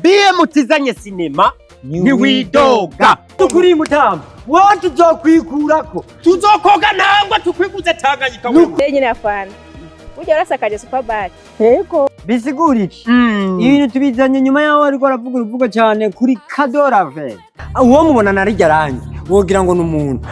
BM tizanye sinema ni widoga tukuri mutamba wowe tuzokwikurako tuzokoga nangwa tukwiguze Tanganyika wewe nyine afana ujya urasakaje superbat yego bisigura iki ibintu tubizanye nyuma yaho ariko aravuga uruvuga cyane kuri Cadeau Ravell uwo mubona narijya rangi wogira ngo numuntu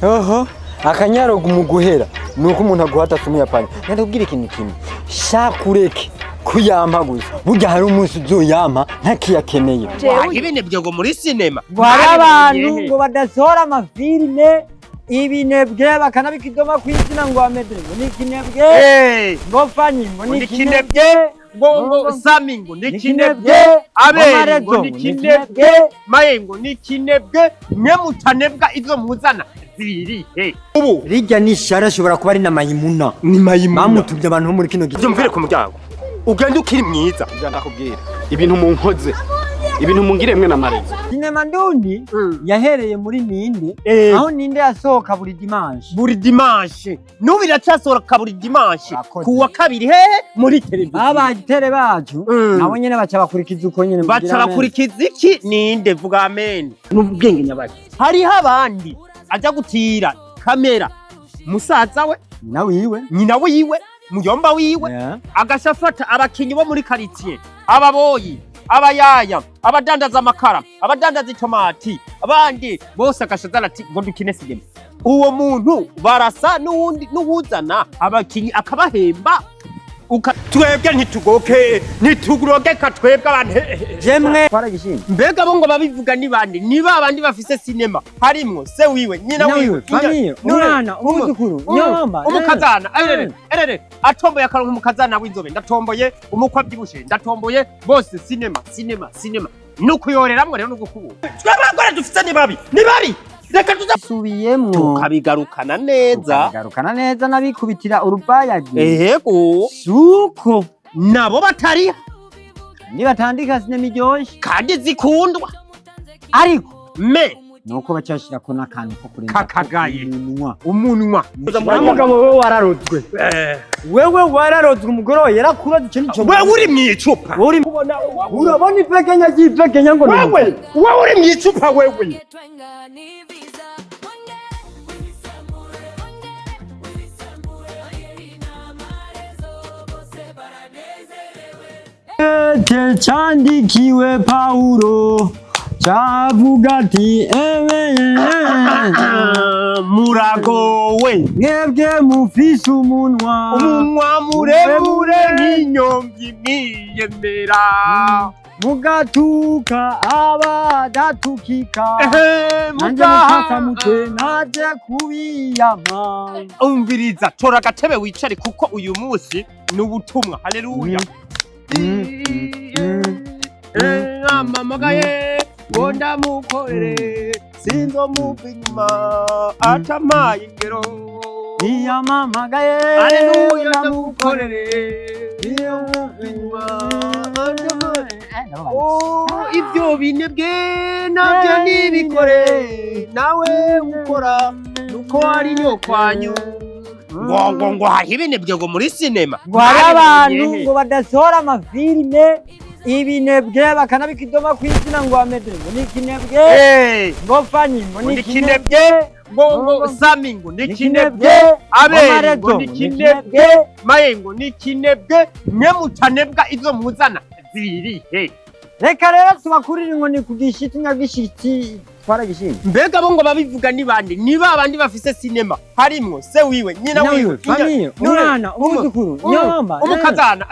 oho akanyaro gumuguhera nuko umuntu aguhata tumuyapanye ndakubwira ikintu kimwe shakureke kuyampa gusa burya hari umunsi uzoyampa ntakiyakeneye ibinebwe ngo muri sinema bari abantu ngo badasohora amafilime ibinebwe bakanabikidoma kwizina ngo amedre ngo nikinebwe ngo fani ngo nikinebwe ngo sami ngo nikinebwe abere ngo nikinebwe maye ngo nikinebwe nyemutanebwa izo muzana zirihe ubu rijya nishara ashobora kuba ari na mayimuna ni mayimuna bamutubye abantu bo muri kino gihe mvire ku muryango ugenda ukiri mwiza ndakubwira ibintu munkoze ibintu mungiremwe na marezi sinema ndundi yahereye muri ninde aho ninde yasohoka buri dimanche nubira cyasohoka buri dimanche kuwa kabiri hehe muri televiziyo abagitere bacu nabo nyene baca bakurikiza uko nyene baca bakurikiza iki ninde vuga amen n'ubwenge nyabaki hariho abandi aja gutira kamera musaza we nyina wiwe muyomba wiwe agashafata abakinyi bo muri quartier ababoyi abayaya abadandaza amakara abadandaza itomati abandi bose agashazana ati ngo dukine sinema uwo muntu barasa n'uwuzana abakinyi akabahemba twebwe ntitugurogeka twebwe abantu jemwe twaragishimye mbega bo ngo babivuga ni babandi bafise sinema harimwo se wiwe nyina wiwe famille umwana umuzukuru nyomba umukazana erere atomboye akaronka umukazana w'inzobe ndatomboye umukwa byibushe ndatomboye bose sinema nukuyoreramwe rero n'ugukubura twabagore dufise ni babi reka tuzasubiyemwo tukabigarukana neza nabikubitira urubayagi yego suko nabo batari ni batandika sinema iryoshe kandi zikundwa ariko nuko bacashira ko nakantu ko kurenza kakagaye umunwa umugabo wewe wararozwe wewe wararozwe umugoro yarakuroze ico nico wewe uri mwicupa urabona ipekenya y'ipekenya ngo wewe uri mwicupa wewe chandikiwe Paulo chavuga ati muragowe mwebwe mufise umunwa muremure nk'inyomvyi mwiyemera mugatuka abadatukika nanje Akasamutwe naje kubiyama umviriza tora agatebe wicare kuko uyu munsi n'ubutumwa haleluya amamagaye ngo ndamukorere sinzomuva inyuma atamaye ingero iyamamagaye haleluya ndamukorere sinzomuva inyuma ibyo binebwe nabyo nibikore nawe ukora nuko ari nyokwanyu ngo hariho ibinebwe ngo muri sinema hari abantu ngo badasohora amafilime ibinebwe bakanabikidoma kwizina ngo amedre ngo nikinebwe ngo fani ngo nikinebwe ngo sami ngo nikinebwe abere ngo nikinebwe maye ngo nikinebwe nyemutanebwa izo muzana zirihe reka rero tubakurira inkoni ku gishiti nyagishiti twaragishimye mbega bo ngo babivuga ni babandi bafise sinema harimwo se wiwe nyina wiwe famille umwana umuzukuru nyomba umukazana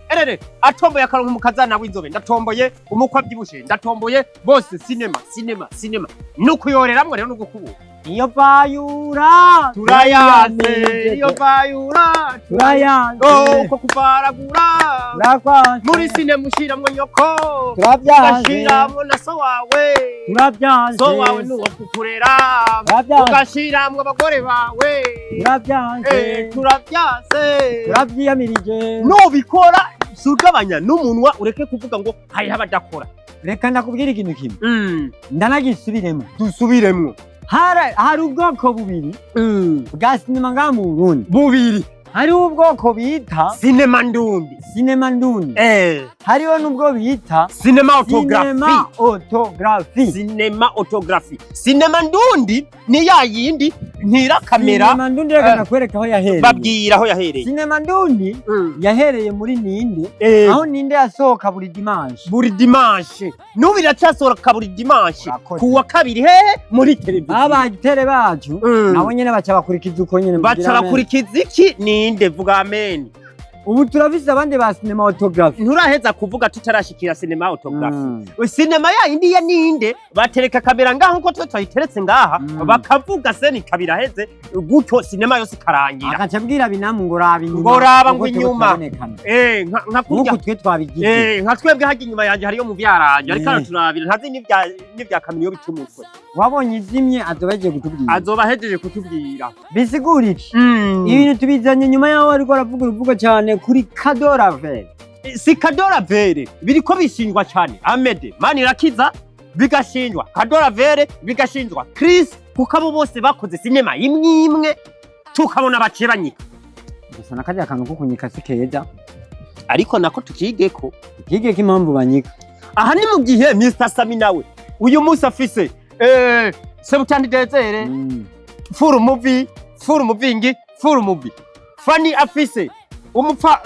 erere atomboye akaronka umukazana w'inzobe ndatomboye umukwa byibushe ndatomboye bose sinema nukuyoreramwe rero n'ugukubura iyo bayura turayanze uko kuvaragura muri sinema ushiramwo nyoko ugashiramwo na so wawe so wawe nuwo kukurera ugashiramwo abagore bawe turabyiyamirije nubikora sugabanya n'umunwa ureke kuvuga ngo hariho abadakora reka ndakubwira ikintu kimwe ndanagisubiremo dusubiremwo hari ubwoko bubiri bwa sinema ngaha mu Burundi bubiri hariho ubwoko bita sinema ndundi. sinema ndundi, hariho n'ubwo bita sinema autografi. Sinema ndundi ni ya yindi ntira kamera. Sinema ndundi reka nakwereka aho yahereye. Babwira aho yahereye. Sinema ndundi yahereye muri Ninde, aho Ninde yasohoka buri dimanche. Buri dimanche. Nubu iracasohoka buri dimanche. Kuwa kabiri hehe muri televiziyo. Abagitere bacu nabo nyene baca bakurikiza uko nyene. Baca bakurikiza iki? Ninde vuga amen. Ubu turafise abandi ba sinema autografi. Nturaheza kuvuga tutarashikira sinema autografi. Sinema ya indi ya Ninde batereka kamera ngaho nko twayiteretse ngaha bakavuga seni kabira heze gutyo sinema yose karangira. Akaca abwira binamu ngo raba inyuma. Ngo raba ngo inyuma. Nka kurya twe twabigize. Nka twebwe haje inyuma yanje hariyo mu vyaranje ariko turabira ntazi n'ivya kamera bitumutwe. Wabonye izimye azobahejeje kutubwira. Azobahejeje kutubwira. Bisigura iki? Ibintu tubizanye nyuma yaho ariko aravuga uruvuga cyane kuri Cadeau Ravell. Si Cadeau Ravell biriko bishinjwa cyane Ahmed Manirakiza bigashinjwa Cadeau Ravell bigashinjwa Chris kuko abo bose bakoze sinema imwe tukabona baciranyika. Gusa nakajya akantu ko kunyika sikeza ariko nako tukigeko impamvu banyika. Aha ni mu gihe Mr Sami nawe uyu musi afise Sebutandi Desere full movie Fanny afise umupfa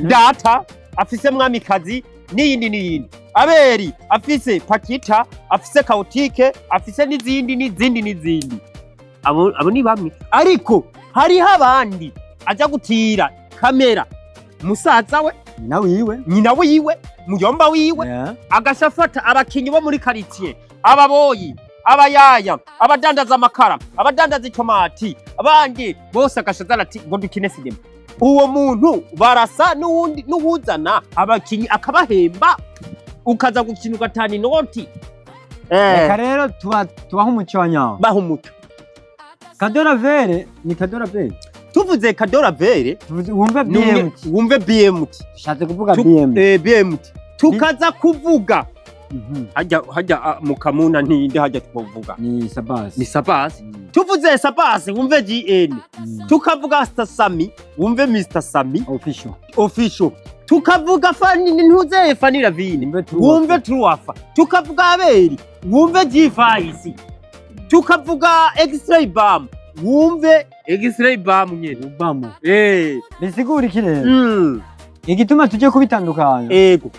data afise mwamikazi n'iyindi Aberi afise Pakita afise Kautike afise n'izindi abo ni bamwe ariko hariho abandi aja gutira kamera musaza we nyina wiwe muyomba wiwe agashafata abakinyi bo muri quartier ababoyi abayaya abadandaza amakara abadandaza itomati abandi bose agashazana ati ngo dukine sinema. Uwo muntu barasa n'uwuzana abakinyi akabahemba ukaza gukina ugatana inoti. Reka rero tubaho umuco wa nyawo. Baho umuco. Cadeau Ravell ni Cadeau Ravell. Tuvuze Cadeau Ravell wumve BMT. Ushatse kuvuga BMT. BMT. Tukaza kuvuga hajya mukamuna ntinde hajya tuvuga ni Sabas. Tuvuze Sabas wumve GN. Tukavuga Sami wumve Mr Sami official. Tukavuga Fanny ntuze Fanny Ravine wumve Truafa. Tukavuga Aberi wumve G5. Tukavuga X-Ray Bam wumve X-Ray Bam nyene Bam. Bisigura iki rero? Igituma tuje kubitandukanya. Yego.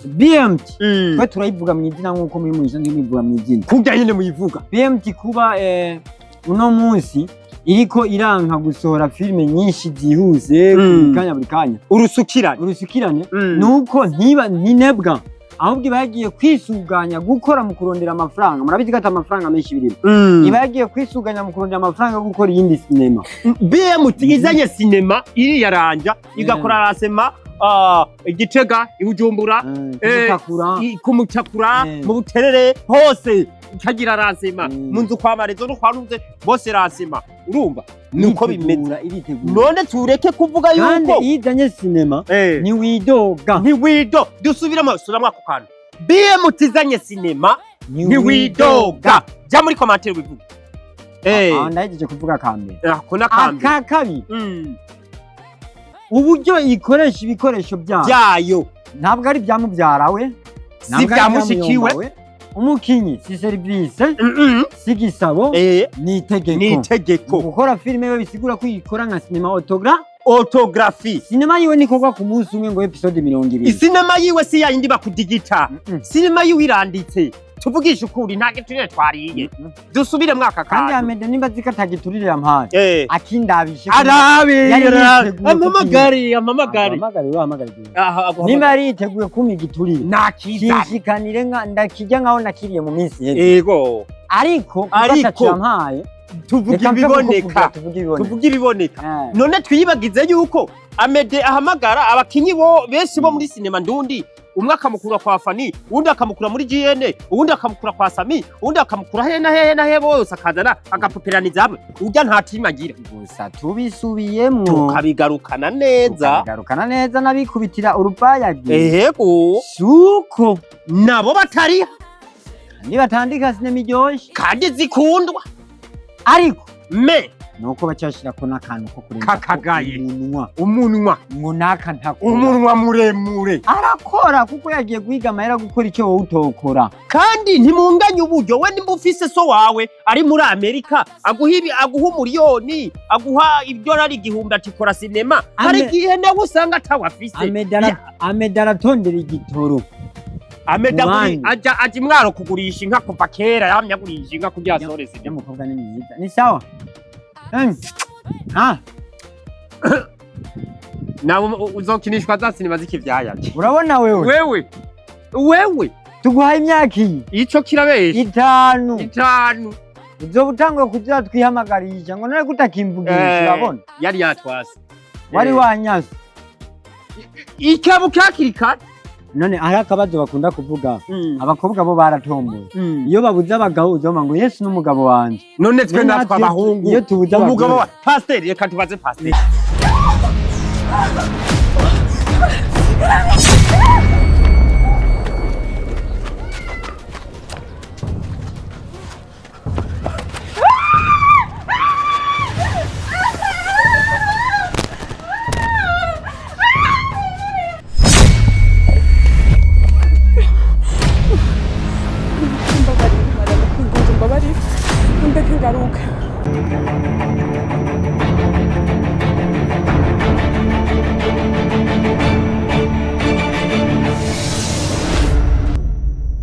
BMT twe turayivuga mu izina nkuko muri mu izina ndivuga mu izina. Kujya nyene muyivuga. BMT kuba uno munsi iriko iranka gusohora filme nyinshi zihuse buri kanya. Urusukirane nuko ntinebwa ahubwo bagiye kwisuganya gukora mu kurondera amafaranga. Murabizi gata amafaranga menshi birimo. Ibagiye kwisuganya mu kurondera amafaranga yo gukora iyindi sinema. BMT izanye sinema iri yaranja igakora rasema Igitega Ibujumbura kumutakura mu Buterere hose ikagira rasema mu nzu kwa Marezo no kwanuze bose rasema. Urumva nuko bimeze. None tureke kuvuga yuko kandi izanye sinema ni widoga dusubiramo ako kantu. BMT izanye sinema ni widoga. Ja muri commentaire bivuga. Ndahejeje kuvuga kambe. Akabi. Uburyo ikoresha ibikoresho byayo ntabwo ari byamubyarawe, si byamushikiwe. Umukinyi si service, si gisabo, ni itegeko. Gukora filime yo bisigura ko ikora nka sinema autografi. Sinema yiwe nikorwa ku munsi umwe ngo episode 20. Sinema yiwe si yindi bakudigita. Sinema yiwe iranditse. Tuvugisha ukuri nta giturire twariye. Dusubire mwaka kandi Ahmed nimba zikatagiturire yampaye akindabishe arabe amamagari nimba ari iteguye kumi giturire nakishikanire ndakijya nkaho nakiriye mu minsi heze. Yego ariko yampaye tuvuga ibiboneka. None twiyibagize yuko Ahmed ahamagara abakinyi bo benshi bo muri sinema ndundi. Umwe akamukura kwa Fanny, uwundi akamukura muri GN, uwundi akamukura kwa Sami, uwundi akamukura he bose akazana agapoperaniza hamwe. Urya nta timagira. Gusa tubisubiyemwo tukabigarukana neza nabikubitira urubayagi. Yego. Suko nabo batari ni batandika sinema iryoshe kandi zikundwa. Ariko nuko bacashirako n'akantu ko kurenza Kakagaye. umunwa umunwa ngo naka ntakora umunwa muremure arakora kuko yagiye guhiga amahera gukora icyo wowe utokora kandi ntimunganye uburyo we nimba ufise so wawe ari muri Amerika aguha umuriyoni aguha idolari 1000 atikora sinema hari igihe nawe usanga atawafise Ameda aratondera igitoro Ameda aja imwaro kugurisha inka kuva kera yamye agurisha inka kugira asoreze ibyo mukobwa ni mwiza ni sawa nawe uzokinishwa za sinema z'ikivyayaje urabona wewe tuguhaye imyaka iyi ico kirabesha 5 uzoba utangwa kugira twihamagarisha ngo none gutakimvugisha urabona yari yatwase wari wanyase ikabu kakirika none ari akabazo bakunda kuvuga abakobwa bo baratomboye iyo babuze abagabo uzoma ngo Yesu n'umugabo wanje none twe natwa abahungu iyo tubuze umugabo wa pasteur reka tubaze pasteur Mbabari, ndeke ngaruka.